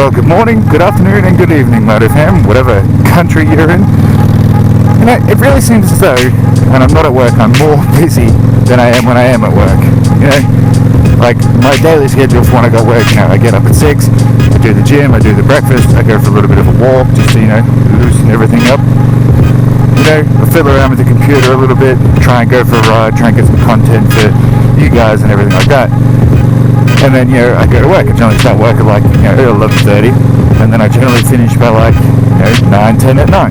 Well, good morning, good afternoon, and good evening, Moto fam, whatever country you're in. You know, it really seems as though when I'm not at work, I'm more busy than I am when I am at work. You know, like my daily schedule for when I got work, you know, I get up at 6, I do the gym, I do the breakfast, I go for a little bit of a walk, just to, you know, loosen everything up. You know, I fiddle around with the computer a little bit, try and go for a ride, try and get some content for you guys and everything like that. And then, you know, I go to work. I generally start work at like, you know, 11:30, and then I generally finish by like, you know, 9, 10 at night.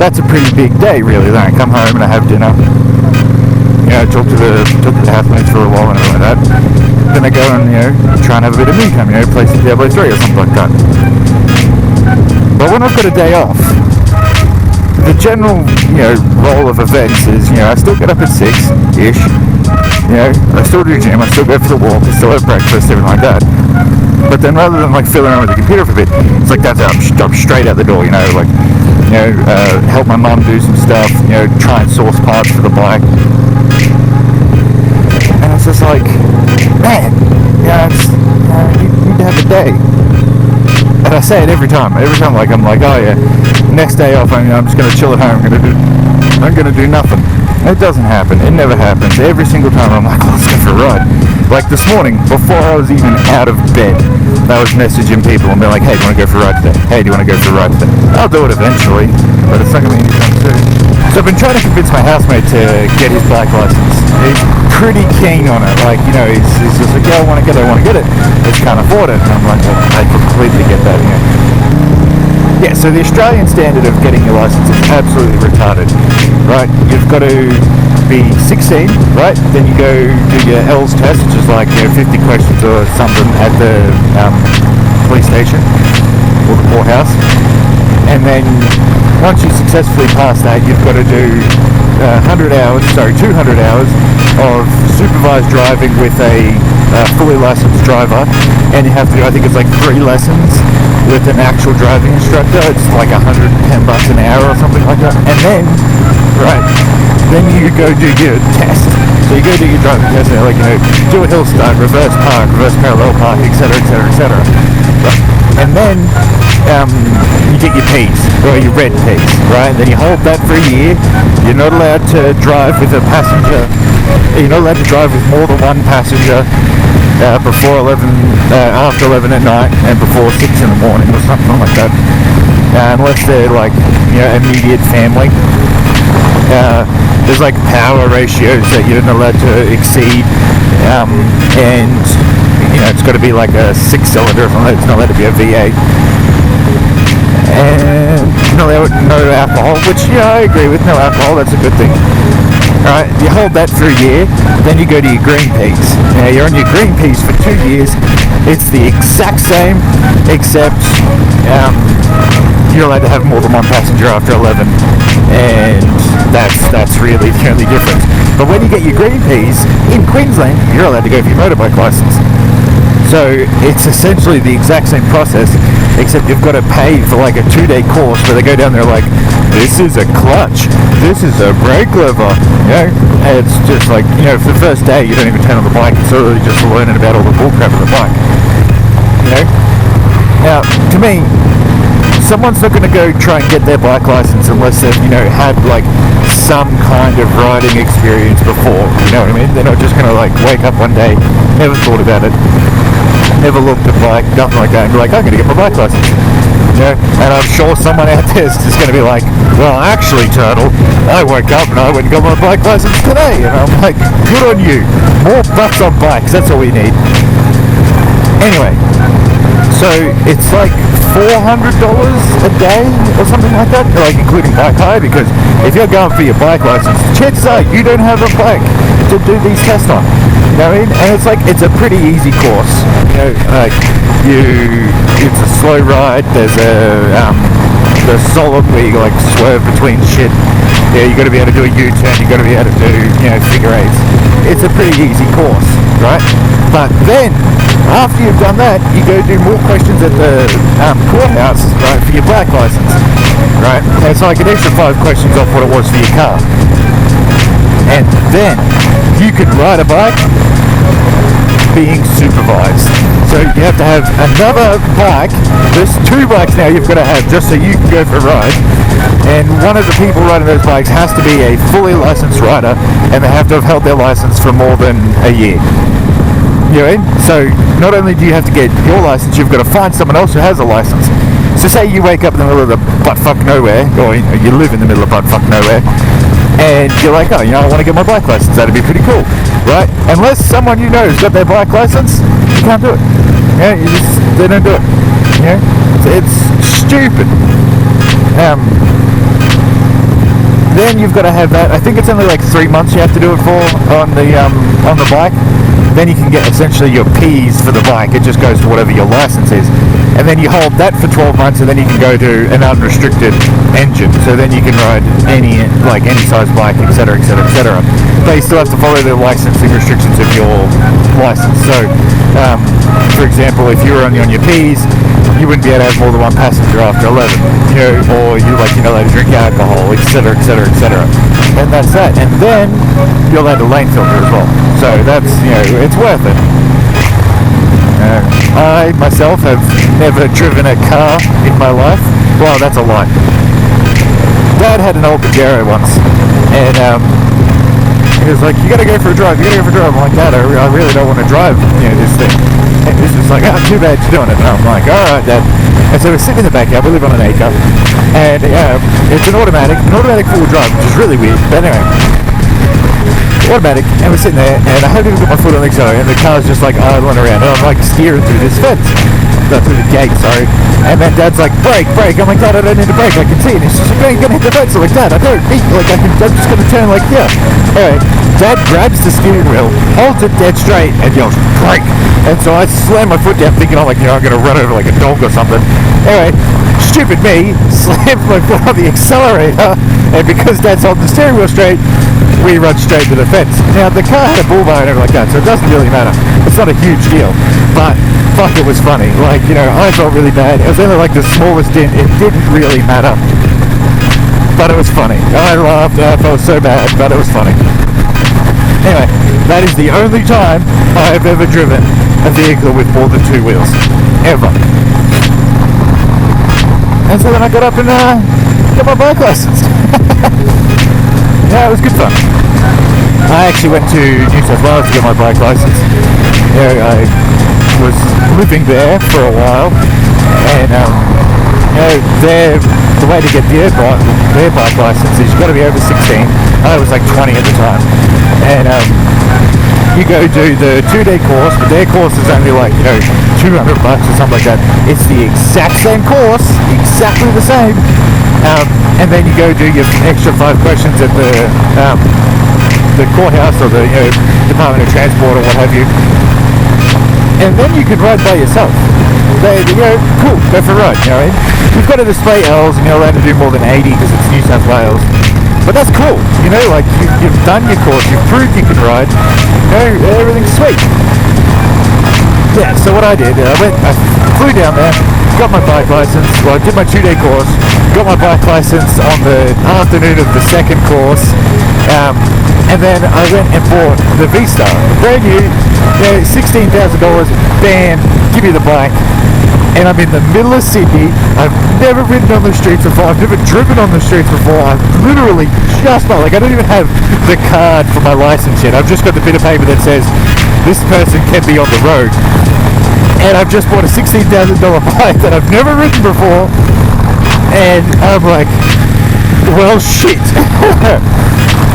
That's a pretty big day, really. Then I come home and I have dinner. You know, talk to the housemates for a while and everything like that. Then I go and, you know, try and have a bit of me time, you know, play some Diablo 3 or something like that. But when I've got a day off, the general, you know, role of events is, you know, I still get up at 6-ish. You know, I still do gym, I still go for the walk, I still have breakfast, everything like that. But then rather than like fiddling around with the computer for a bit, it's like that's it, I'm straight out the door, you know, like, you know, help my mum do some stuff, you know, try and source parts for the bike. And it's just like, man, you need to have a day. And I say it every time, like, I'm like, oh yeah, next day off, I'm just going to chill at home, I'm going to do nothing. It doesn't happen. It never happens. Every single time I'm like, let's go for a ride. Like this morning, before I was even out of bed, I was messaging people and being like, hey, do you want to go for a ride today? Hey, do you want to go for a ride today? I'll do it eventually, but it's not going to be anytime soon. So I've been trying to convince my housemate to get his bike license. He's pretty keen on it. Like, you know, he's just like, yeah, I want to get it. I just can't afford it. And I'm like, well, I completely get that, you know. Yeah, so the Australian standard of getting your license is absolutely retarded, right? You've got to be 16, right? Then you go do your ELS test, which is like, you know, 50 questions or something at the police station or the courthouse. And then once you successfully pass that, you've got to do 200 hours of supervised driving with a fully licensed driver, and you have to do, I think it's like 3 lessons with an actual driving instructor. It's like $110 an hour or something like that. And then, right, then you go do your test. So you go do your driving test, and they're like, you know, do a hill start, reverse park, reverse parallel park, etc., etc., etc. And then you get your P's, or your red P's, right? And then you hold that for a year. You're not allowed to drive with a passenger. You're not allowed to drive with more than one passenger before 11, after 11 at night, and before 6 in the morning or something like that. Unless they're like, you know, immediate family. There's like power ratios that you're not allowed to exceed, and you know, it's got to be like a 6-cylinder or something. It's not allowed to be a V8. And no alcohol, which, yeah, I agree with. No alcohol, that's a good thing. Alright, you hold that for a year, then you go to your green P's. Now, you're on your green P's for 2 years. It's the exact same, except you're allowed to have more than one passenger after 11, and that's really the only difference. But when you get your green P's in Queensland, you're allowed to go for your motorbike license. So it's essentially the exact same process, except you've got to pay for like a 2-day course where they go down there like, this is a clutch, this is a brake lever, you know. And it's just like, you know, for the first day you don't even turn on the bike, it's literally just learning about all the bullcrap of the bike, you know. Now, to me, someone's not going to go try and get their bike license unless they've, you know, had like some kind of riding experience before, you know what I mean? They're not just going to like wake up one day, never thought about it, never looked at bike, nothing like that, and be like, I'm going to get my bike license, you know. And I'm sure someone out there is just going to be like, well, actually, Turtle, I woke up and I went and got my bike license today. And I'm like, good on you, more butts on bikes, that's all we need. Anyway, so it's like $400 a day or something like that, like including bike hire, because if you're going for your bike license, chances are you don't have a bike to do these tests on, you know what I mean? And it's like, it's a pretty easy course, you know, like it's a slow ride, there's solid where you like swerve between shit. Yeah, you got to be able to do a U-turn, you got to be able to do, you know, figure eights. It's a pretty easy course, right? But then, after you've done that, you go do more questions at the courthouse, right, for your bike license, right? And it's like an extra 5 questions off what it was for your car. And then, you could ride a bike being supervised. So So you have to have another bike. There's 2 bikes now you've got to have just so you can go for a ride. And one of the people riding those bikes has to be a fully licensed rider, and they have to have held their license for more than a year. You know, so not only do you have to get your license, you've got to find someone else who has a license. So say you wake up in the middle of the butt-fuck nowhere, or you live in the middle of butt-fuck nowhere, and you're like, oh, I want to get my bike license, that'd be pretty cool, right? Unless someone you know has got their bike license, you can't do it. Yeah, they don't do it. Yeah, it's stupid. Then you've got to have that. I think it's only like 3 months you have to do it for on the bike. Then you can get essentially your P's for the bike. It just goes to whatever your license is. And then you hold that for 12 months, and then you can go to an unrestricted engine. So then you can ride any size bike, etc., etc., etc. But you still have to follow the licensing restrictions of your license. So, for example, if you were only on your P's, you wouldn't be able to have more than 1 passenger after 11, or you're allowed to drink alcohol, etc., etc., etc. And that's that. And then you're allowed a lane filter as well. So that's, it's worth it. I myself have never driven a car in my life. Well, that's a lie. Dad had an old Pajero once, and he was like, you gotta go for a drive, I'm like, Dad, I really don't want to drive, this thing. And he's just like, oh, too bad you're doing it. And I'm like, alright, Dad. And so we're sitting in the backyard, we live on an acre, and it's an automatic full drive, which is really weird, but anyway. Automatic, and we're sitting there, and I haven't even got my foot on the accelerator, and the car's just like idling around, and I'm like steering through this fence. Through the gate, sorry. And then Dad's like, brake. I'm like, Dad, I don't need to brake, I can see it. He's just like, no, you're gonna hit the fence. I'm like, Dad, I don't need, I'm just gonna turn like here. Anyway, Dad grabs the steering wheel, holds it dead straight, and yells, brake. And so I slam my foot down, thinking I'm gonna run over like a dog or something. Anyway, stupid me, slams my foot on the accelerator, and because Dad's holding the steering wheel straight, we run straight to the fence. Now, the car had a bull bar and everything like that, so it doesn't really matter. It's not a huge deal, but fuck, it was funny. I felt really bad. It was only like the smallest dent. It didn't really matter, but it was funny. I laughed. I felt so bad, but it was funny. Anyway, that is the only time I have ever driven a vehicle with more than 2 wheels, ever. And so then I got up and got my bike license. Yeah, it was good fun. I actually went to New South Wales to get my bike license. I was living there for a while, and the way to get their bike license is you've got to be over 16. I was like 20 at the time, and you go do the 2-day course, but their course is only like $200 or something like that. It's the exact same course, exactly the same. And then you go do your extra 5 questions at the courthouse or the Department of Transport or what have you, and then you can ride by yourself. Cool, go for a ride. You've got to display L's, and you're allowed to do more than 80 because it's New South Wales. But that's cool. You've done your course, you've proved you can ride. Everything's sweet. Yeah. So what I did, I flew down there, got my bike license. Well, I did my 2-day course, got my bike license on the afternoon of the second course, and then I went and bought the V-Star, brand new, $16,000, bam, give me the bike. And I'm in the middle of Sydney. I've never ridden on the streets before. I've never driven on the streets before. I've literally just I don't even have the card for my license yet. I've just got the bit of paper that says this person can be on the road. And I've just bought a $16,000 bike that I've never ridden before. And I'm like, well, shit.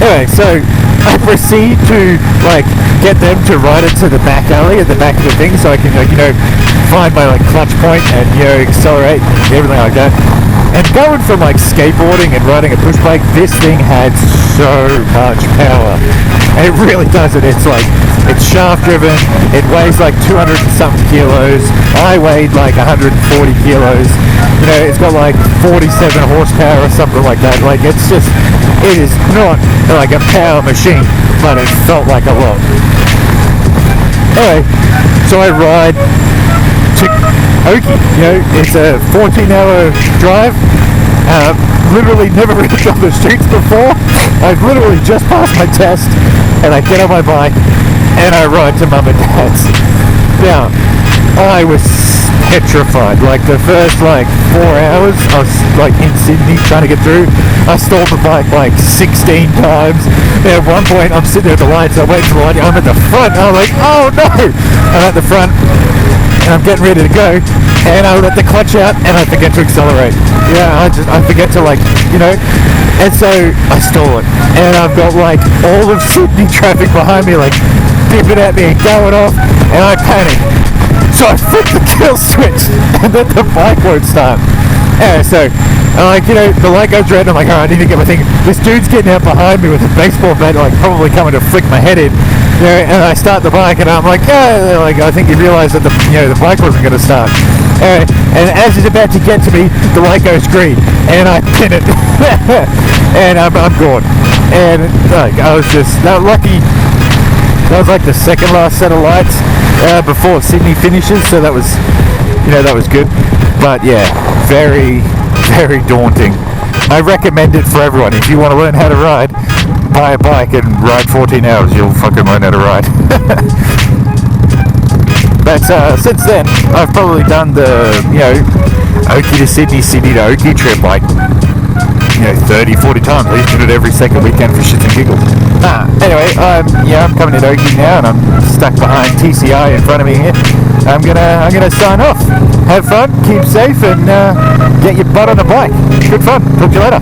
Anyway, so I proceed to get them to ride it to the back alley at the back of the thing, so I can find my clutch point and accelerate, everything like that. And going from skateboarding and riding a push bike, this thing had so much power. And it really does it. It's it's shaft driven. It weighs 200 and something kilos. I weighed 140 kilos. It's got 47 horsepower or something like that. It is not a power machine, but it felt like a lot. Anyway, so I ride to Oakey. It's a 14-hour drive. Literally never ridden on the streets before. I've literally just passed my test, and I get on my bike and I ride to Mum and Dad's. Now, I was petrified. Like the first 4 hours I was in Sydney trying to get through. I stalled the bike 16 times. And at one point I'm sitting there at the lights, I wait for the light, I'm at the front, and I'm like, oh no! I'm at the front and I'm getting ready to go, and I let the clutch out and I forget to accelerate. Yeah, I forget to and so I stall it, and I've got all of Sydney traffic behind me beeping at me and going off, and I panic. So I flip the kill switch and then the bike won't start. Yeah, so the light goes red, I'm like, alright, I need to get my thing. This dude's getting out behind me with a baseball bat, probably coming to flick my head in. And I start the bike and I'm like, yeah, I think he realised that the bike wasn't going to start. And as he's about to get to me, the light goes green and I pin it. And I'm gone. And I was just lucky. That was the second last set of lights before Sydney finishes, so that was good. But yeah, very, very daunting. I recommend it for everyone. If you want to learn how to ride, buy a bike and ride 14 hours. You'll fucking learn how to ride. But since then, I've probably done the Oakey to Sydney, Sydney to Oakey trip 30, 40 times. I used to do it every second weekend for shits and giggles. Anyway, I'm coming to Oakey now, and I'm stuck behind TCI in front of me here. I'm gonna sign off. Have fun, keep safe, and get your butt on a bike. Good fun. Talk to you later.